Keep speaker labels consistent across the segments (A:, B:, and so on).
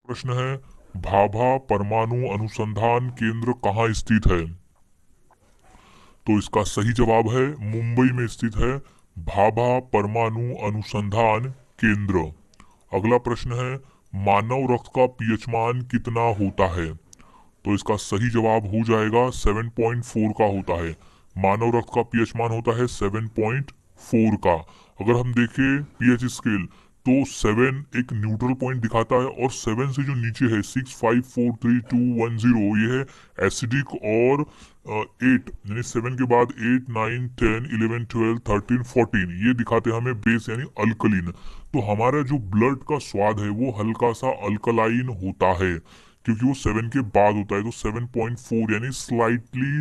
A: प्रश्न है, भाभा परमाणु अनुसंधान केंद्र कहाँ स्थित है? तो इसका सही जवाब है मुंबई में स्थित है भाभा परमाणु अनुसंधान केंद्र। अगला प्रश्न है, मानव रक्त का पीएच मान कितना होता है? तो इसका सही जवाब हो जाएगा 7.4 का होता है। मानव रक्त का पीएच मान होता है 7.4 का। अगर हम देखें पीएच स्केल तो 7 एक न्यूट्रल पॉइंट दिखाता है और 7 से जो नीचे है 6, 5, 4, 3, 2, 1, 0 ये है एसिडिक और 8 यानी 7 के बाद 8, 9, 10, 11, 12, 13, 14 ये दिखाते हैं हमें बेस यानी अल्कलीन। तो हमारा जो ब्लड का स्वाद है वो हल्का सा अल्कलाइन होता है क्योंकि वो 7 के बाद होता है। तो 7.4 यानी स्लाइटली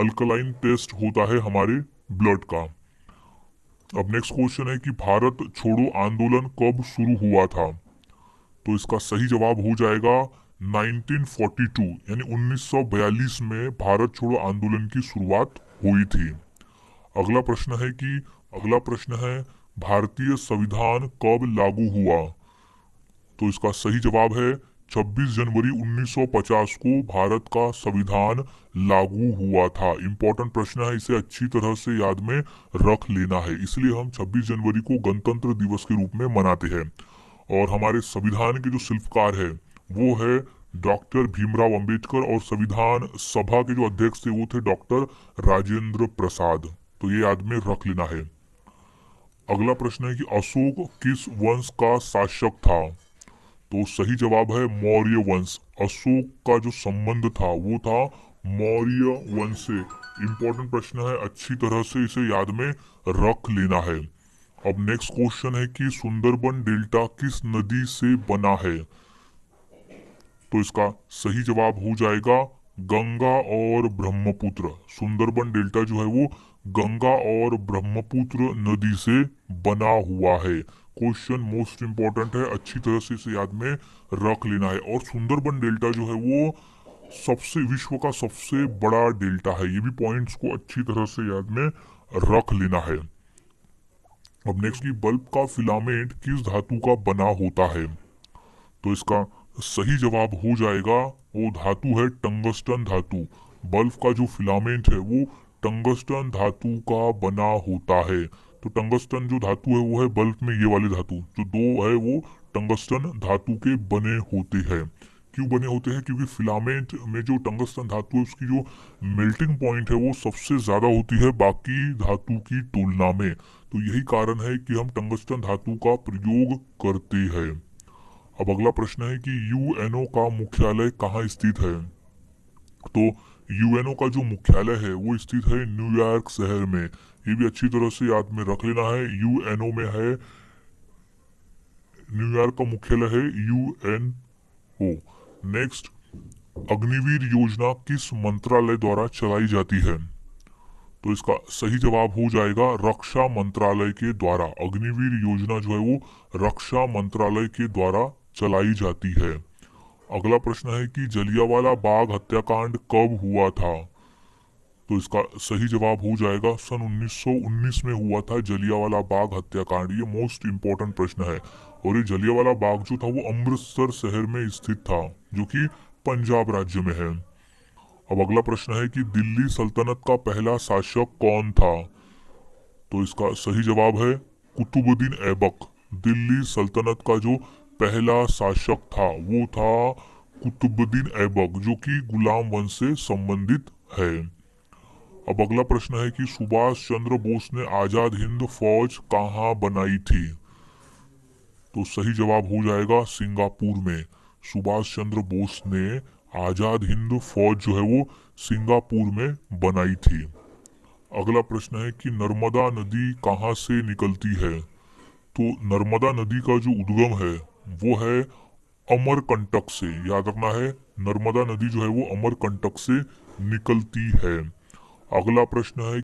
A: अल्कलाइन टेस्ट होता है हमारे ब्लड का। अब नेक्स्ट क्वेश्चन है कि भारत छोड़ो आंदोलन कब शुरू हुआ था? तो इसका सही जवाब हो जाएगा 1942 यानी 1942 में भारत छोड़ो आंदोलन की शुरुआत हुई थी। अगला प्रश्न है भारतीय संविधान कब लागू हुआ? तो इसका सही जवाब है 26 जनवरी 1950 को भारत का संविधान लागू हुआ था। इंपॉर्टेंट प्रश्न है, इसे अच्छी तरह से याद में रख लेना है, इसलिए हम 26 जनवरी को गणतंत्र दिवस के रूप में मनाते हैं। और हमारे संविधान के जो शिल्पकार है वो है डॉक्टर भीमराव अंबेडकर और संविधान सभा के जो अध्यक्ष थे वो थे डॉक्टर राजेंद्र प्रसाद। तो ये याद में रख लेना है। अगला प्रश्न है कि अशोक किस वंश का शासक था? तो सही जवाब है मौर्य वंश। अशोक का जो संबंध था वो था मौर्य वंश से। इंपॉर्टेंट प्रश्न है, अच्छी तरह से इसे याद में रख लेना है। अब नेक्स्ट क्वेश्चन है कि सुंदरबन डेल्टा किस नदी से बना है? तो इसका सही जवाब हो जाएगा गंगा और ब्रह्मपुत्र। सुंदरबन डेल्टा जो है वो गंगा और ब्रह्मपुत्र नदी से बना हुआ है। क्वेश्चन मोस्ट इंपॉर्टेंट है, अच्छी तरह से इसे याद में रख लेना है। और सुंदरबन डेल्टा जो है वो विश्व का सबसे बड़ा डेल्टा है। ये भी पॉइंट्स को अच्छी तरह से याद में रख लेना है। अब नेक्स्ट की बल्ब का फिलामेंट किस धातु का बना होता है? तो इसका सही जवाब हो जाएगा वो धातु है टंगस्टन धातु। बल्ब का जो फिलामेंट है वो टंगस्टन धातु का बना होता है। तो टंगस्टन जो धातु है वो है बल्ब में ये वाली धातु जो दो है वो टंगस्टन धातु के बने होते हैं। क्यों बने होते हैं? क्योंकि फिलामेंट में जो टंगस्टन धातु है उसकी जो मेल्टिंग पॉइंट है वो सबसे ज्यादा होती है बाकी धातु की तुलना में। तो यही कारण है कि हम टंगस्टन धातु का प्रयोग करते हैं। अब अगला प्रश्न है कि यूएनओ का मुख्यालय कहाँ स्थित है? तो यूएनओ का जो मुख्यालय है वो स्थित है न्यूयॉर्क शहर में। ये भी अच्छी तरह से याद में रख लेना है, यूएनओ में है, न्यूयॉर्क का मुख्यालय है यूएनओ। नेक्स्ट, अग्निवीर योजना किस मंत्रालय द्वारा चलाई जाती है? तो इसका सही जवाब हो जाएगा रक्षा मंत्रालय के द्वारा। अग्निवीर योजना जो है वो रक्षा मंत्रालय के द्वारा चलाई जाती है। अगला प्रश्न है कि जलियांवाला बाग हत्याकांड कब हुआ था? तो इसका सही जवाब हो जाएगा सन 1919 में हुआ था जलियांवाला बाग हत्याकांड। ये मोस्ट इंपॉर्टेंट प्रश्न है। और ये जलियांवाला बाग जो था वो अमृतसर शहर में स्थित था जो कि पंजाब राज्य में है। अब अगला प्रश्न है कि दिल्ली सल्तनत का पहला शासक कौन था? तो इसका सही जवाब है कुतुबुद्दीन ऐबक। दिल्ली सल्तनत का जो पहला शासक था वो था कुतुबुद्दीन ऐबक जो कि गुलाम वंश से संबंधित है। अब अगला प्रश्न है कि सुभाष चंद्र बोस ने आजाद हिंद फौज कहाँ बनाई थी? तो सही जवाब हो जाएगा सिंगापुर में। सुभाष चंद्र बोस ने आजाद हिंद फौज जो है वो सिंगापुर में बनाई थी। अगला प्रश्न है कि नर्मदा नदी कहाँ से निकलती है? तो नर्मदा नदी का जो उद्गम है वो है अमरकंटक से। याद रखना है, नर्मदा नदी जो है वो अमरकंटक से निकलती है। अगला प्रश्न है